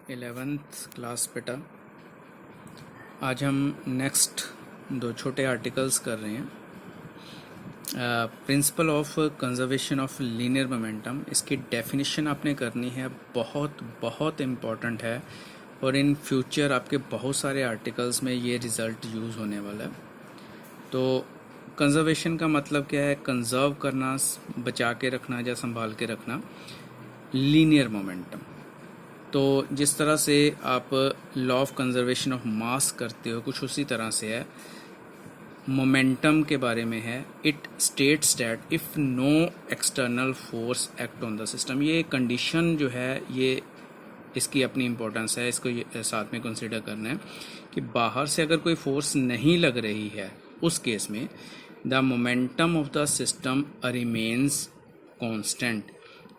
11th class बेटा। आज हम नेक्स्ट दो छोटे आर्टिकल्स कर रहे हैं। Principle of conservation of linear momentum, इसकी डेफिनेशन आपने करनी है, बहुत बहुत इम्पॉर्टेंट है और इन फ्यूचर आपके बहुत सारे आर्टिकल्स में ये रिज़ल्ट यूज़ होने वाला है। तो कंजर्वेशन का मतलब क्या है? कंजर्व करना, बचा के रखना या संभाल के रखना लीनियर मोमेंटम। तो जिस तरह से आप law of conservation of mass करते हो, कुछ उसी तरह से है, मोमेंटम के बारे में है। It states that if no external force act on the system. ये कंडीशन जो है, ये इसकी अपनी इम्पोर्टेंस है, इसको साथ में कंसिडर करना है कि बाहर से अगर कोई फोर्स नहीं लग रही है, उस केस में the momentum of the system remains constant,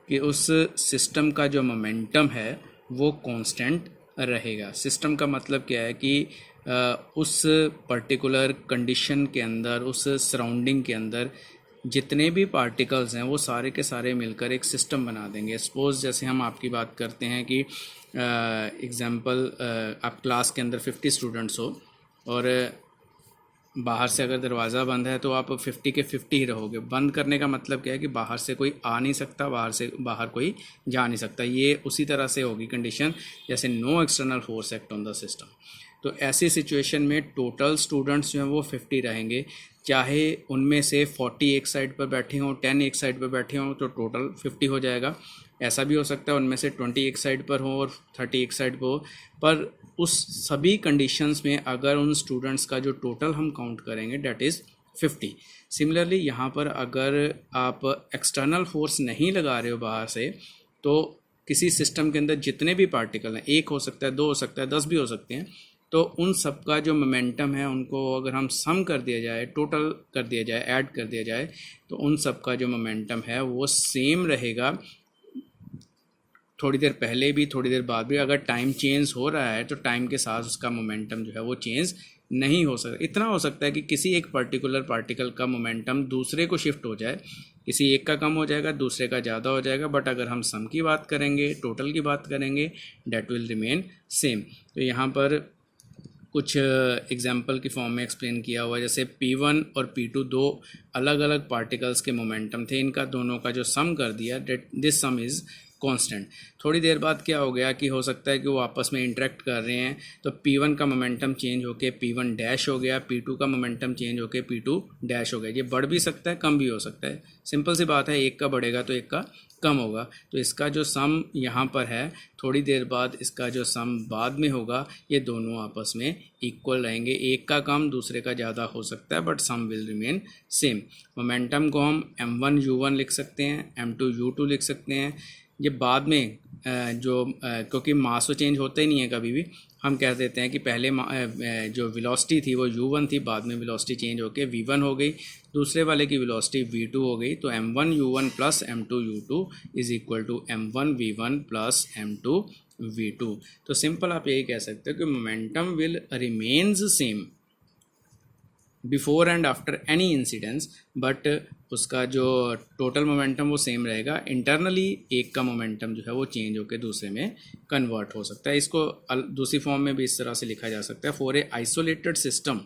कि उस सिस्टम का जो मोमेंटम है वो कांस्टेंट रहेगा। सिस्टम का मतलब क्या है कि उस पर्टिकुलर कंडीशन के अंदर, उस सराउंडिंग के अंदर जितने भी पार्टिकल्स हैं वो सारे के सारे मिलकर एक सिस्टम बना देंगे। सपोज़ जैसे हम आपकी बात करते हैं कि एग्जांपल, आप क्लास के अंदर 50 स्टूडेंट्स हो और बाहर से अगर दरवाज़ा बंद है तो आप 50 के 50 ही रहोगे। बंद करने का मतलब क्या है कि बाहर से कोई आ नहीं सकता, बाहर कोई जा नहीं सकता। ये उसी तरह से होगी कंडीशन जैसे no external force act on the system. तो ऐसी सिचुएशन में टोटल स्टूडेंट्स जो हैं वो 50 रहेंगे, चाहे उनमें से 40 एक साइड पर बैठे हों, 10 एक साइड पर बैठे हों, तो टोटल 50 हो जाएगा। ऐसा भी हो सकता है उनमें से 20 एक साइड पर हो और 30 एक साइड पर हो। पर उस सभी कंडीशंस में अगर उन स्टूडेंट्स का जो टोटल हम काउंट करेंगे डेट इज़ 50। सिमिलरली यहाँ पर अगर आप एक्सटर्नल फोर्स नहीं लगा रहे हो बाहर से, तो किसी सिस्टम के अंदर जितने भी पार्टिकल हैं, 1 हो सकता है, 2 हो सकता है, 10 भी हो सकते हैं, तो उन सब का जो मोमेंटम है उनको अगर हम सम कर दिया जाए, टोटल कर दिया जाए, ऐड कर दिया जाए, तो उन सब का जो मोमेंटम है वो सेम रहेगा। थोड़ी देर पहले भी, थोड़ी देर बाद भी। अगर टाइम चेंज हो रहा है तो टाइम के साथ उसका मोमेंटम जो है वो चेंज नहीं हो सकता। इतना हो सकता है कि किसी एक पर्टिकुलर पार्टिकल का मोमेंटम दूसरे को शिफ्ट हो जाए, किसी एक का कम हो जाएगा, दूसरे का ज़्यादा हो जाएगा, बट अगर हम सम की बात करेंगे, टोटल की बात करेंगे, डेट विल रिमेन सेम। तो यहाँ पर कुछ एग्जाम्पल की फॉर्म में एक्सप्लेन किया हुआ है। जैसे P1 और P2 दो अलग अलग पार्टिकल्स के मोमेंटम थे, इनका दोनों का जो सम कर दिया, दिस सम इज़ कांस्टेंट। थोड़ी देर बाद क्या हो गया कि हो सकता है कि वो आपस में इंटरेक्ट कर रहे हैं, तो P1 का मोमेंटम चेंज होके P1 डैश हो गया, P2 का मोमेंटम चेंज होके P2 डैश हो गया। ये बढ़ भी सकता है, कम भी हो सकता है। सिंपल सी बात है, एक का बढ़ेगा तो एक का कम होगा। तो इसका जो सम यहाँ पर है, थोड़ी देर बाद इसका जो सम बाद में होगा, ये दोनों आपस में इक्वल रहेंगे। एक का कम, दूसरे का ज़्यादा हो सकता है, but sum will remain same. Momentum को हम m1u1 लिख सकते हैं, m2u2 लिख सकते हैं। ये बाद में क्योंकि मास तो चेंज होता ही नहीं है कभी भी, हम कह देते हैं कि पहले जो वेलोसिटी थी वो u1 थी, बाद में वेलोसिटी चेंज होके v1 हो गई, दूसरे वाले की वेलोसिटी v2 हो गई। तो m1u1 plus m2u2 is equal to m1v1 plus m2v2। तो सिंपल आप यही कह सकते हो कि momentum will remains same before and after any incidence, but उसका जो टोटल मोमेंटम वो सेम रहेगा। इंटरनली एक का मोमेंटम जो है वो चेंज होकर दूसरे में कन्वर्ट हो सकता है। इसको दूसरी फॉर्म में भी इस तरह से लिखा जा सकता है। For a isolated system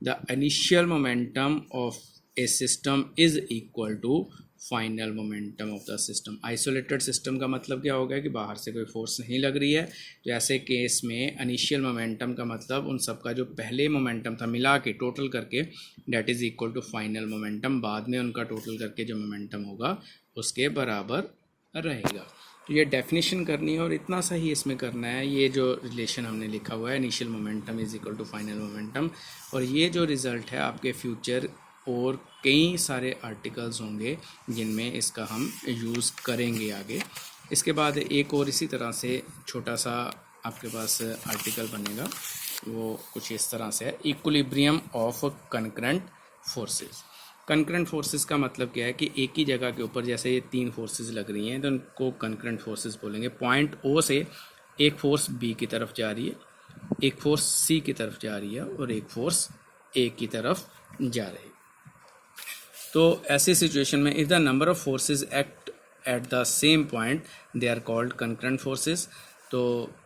the initial momentum of a system is equal to final momentum of the system. Isolated system का मतलब क्या होगा कि बाहर से कोई फोर्स नहीं लग रही है, तो ऐसे केस में इनिशियल मोमेंटम का मतलब उन सब का जो पहले मोमेंटम था मिला के टोटल करके, that is equal to final momentum, बाद में उनका टोटल करके जो मोमेंटम होगा उसके बराबर रहेगा। तो ये डेफिनेशन करनी है और इतना सा ही इसमें करना है। ये जो रिलेशन हमने लिखा हुआ है, initial momentum is equal to final momentum, और ये जो रिज़ल्ट है आपके फ्यूचर और कई सारे आर्टिकल्स होंगे जिनमें इसका हम यूज़ करेंगे आगे। इसके बाद एक और इसी तरह से छोटा सा आपके पास आर्टिकल बनेगा, वो कुछ इस तरह से है, equilibrium of concurrent forces. Concurrent forces का मतलब क्या है कि एक ही जगह के ऊपर जैसे ये 3 फोर्सेस लग रही हैं तो उनको कंकरेंट फोर्सेस बोलेंगे। पॉइंट O से एक फोर्स B की तरफ जा रही है, एक फोर्स C की तरफ जा रही है और एक फोर्स A की तरफ जा रही है। तो ऐसी सिचुएशन में if the number of forces act at the same point they are called concurrent forces. तो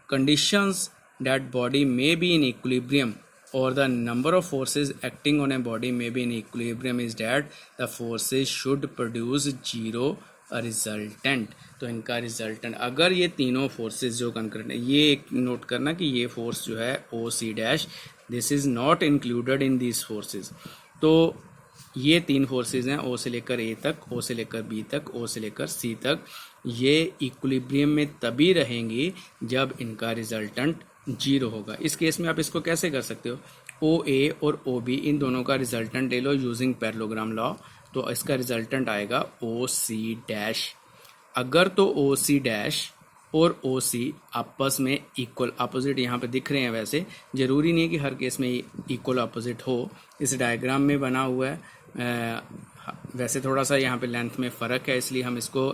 conditions that body may be in equilibrium or the number of forces acting on a body may be in equilibrium is that the forces should produce zero resultant. तो इनका resultant अगर ये तीनों forces जो concurrent है, ये एक note करना कि ये फोर्स जो है O C dash, this is not included in these forces. तो ये तीन फोर्सेस हैं, ओ से लेकर ए तक, ओ से लेकर बी तक, ओ से लेकर सी तक। ये इक्विलिब्रियम में तभी रहेंगी जब इनका रिजल्टेंट जीरो होगा। इस केस में आप इसको कैसे कर सकते हो, ओ ए और ओ बी इन दोनों का रिजल्टेंट ले लो यूजिंग पैरेललोग्राम लॉ। तो इसका रिजल्टेंट आएगा ओ सी डैश। अगर तो ओ सी डैश और ओ सी आपस में इक्वल अपोजिट यहाँ पे दिख रहे हैं, वैसे ज़रूरी नहीं है कि हर केस में इक्वल अपोजिट हो, इस डायग्राम में बना हुआ है। वैसे थोड़ा सा यहाँ पे लेंथ में फ़र्क है, इसलिए हम इसको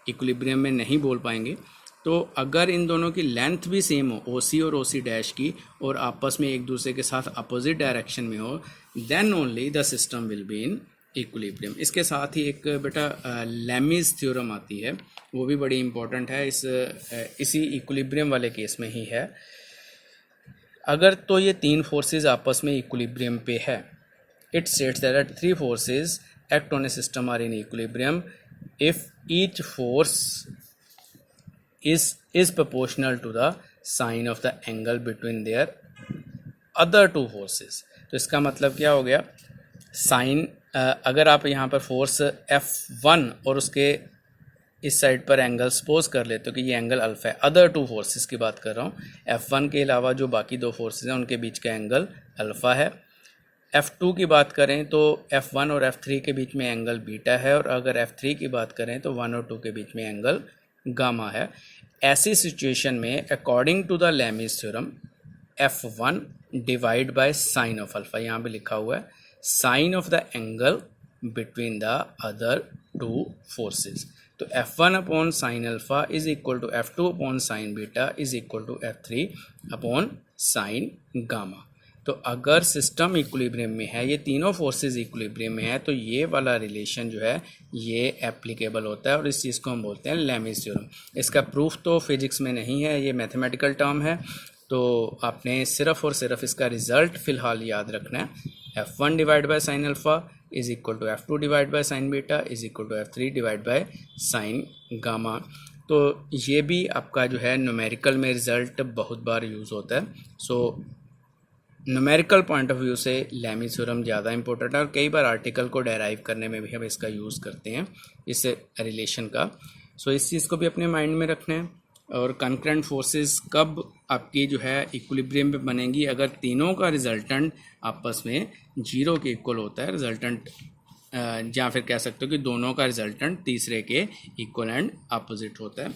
इक्विलिब्रियम में नहीं बोल पाएंगे। तो अगर इन दोनों की लेंथ भी सेम हो, ओ सी और ओ सी डैश की, और आपस में एक दूसरे के साथ अपोजिट डायरेक्शन में हो, then only the system will be in equilibrium. इसके साथ ही एक बेटा लैमीज थ्योरम आती है, वो भी बड़ी इंपॉर्टेंट है, इसी इक्विलिब्रियम वाले केस में ही है। अगर तो ये तीन फोर्सेस आपस में इक्विलिब्रियम पे है, it states that three forces act on a system are in equilibrium if each force is proportional to the sine of the angle between their other two forces। तो इसका मतलब क्या हो गया, साइन अगर आप यहाँ पर फोर्स F1 और उसके इस साइड पर एंगल सपोज कर लेते हो कि ये एंगल अल्फा है, अदर टू फोर्सेस की बात कर रहा हूँ, F1 के अलावा जो बाकी दो फोर्सेस हैं उनके बीच का एंगल अल्फा है। F2 की बात करें तो F1 और F3 के बीच में एंगल बीटा है, और अगर F3 की बात करें तो 1 और 2 के बीच में एंगल गामा है। ऐसी सिचुएशन में according to the Lami's theorem F1 divide by sine of alpha, यहाँ पे लिखा हुआ है sine of the angle between the other two forces. तो F1 upon sine alpha is equal to F2 upon sine beta is equal to F3 upon sine gamma. तो अगर system equilibrium में है, ये तीनों फोर्सेस इक्विलिब्रियम में है, तो ये वाला रिलेशन जो है ये एप्लीकेबल होता है, और इस चीज़ को हम बोलते हैं लैमीज थ्योरम। इसका प्रूफ तो फिजिक्स में नहीं है, ये मैथमेटिकल टर्म है, तो आपने सिर्फ और सिर्फ इसका रिजल्ट फ़िलहाल याद रखना है। F1 divide by sine alpha is equal to F2 divide by sine beta is equal to F3 divide by sine gamma. तो ये भी आपका जो है न्यूमेरिकल में रिज़ल्ट बहुत बार यूज़ होता है। So numerical point of view से लैमीज थ्योरम ज़्यादा इंपॉर्टेंट है, और कई बार आर्टिकल को डेराइव करने में भी हम इसका यूज़ करते हैं, इस रिलेशन का। सो इस चीज़ को भी अपने माइंड में रखना है। और कंकरेंट फोर्सेस कब आपकी जो है इक्विलिब्रियम में बनेंगी, अगर तीनों का रिजल्टेंट आपस में जीरो के इक्वल होता है, रिजल्टेंट या फिर कह सकते हो कि दोनों का रिजल्टेंट तीसरे के इक्वल एंड अपोजिट होता है।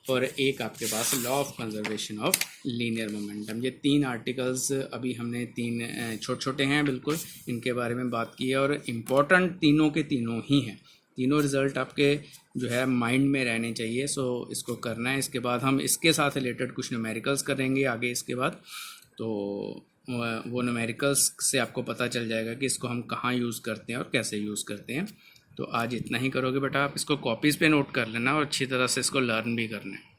और एक आपके पास law of conservation of linear momentum. ये तीन आर्टिकल्स अभी हमने तीन छोटे छोटे हैं बिल्कुल, इनके बारे में बात की है, और इम्पॉर्टेंट तीनों के तीनों ही हैं। तीनों रिजल्ट आपके जो है माइंड में रहने चाहिए। सो इसको करना है। इसके बाद हम इसके साथ रिलेटेड कुछ न्यूमेरिकल्स करेंगे आगे इसके बाद, तो वो न्यूमेरिकल्स से आपको पता चल जाएगा कि इसको हम कहाँ यूज़ करते हैं और कैसे यूज़ करते हैं। तो आज इतना ही करोगे बेटा, आप इसको कॉपीज़ पे नोट कर लेना और अच्छी तरह से इसको लर्न भी करना है।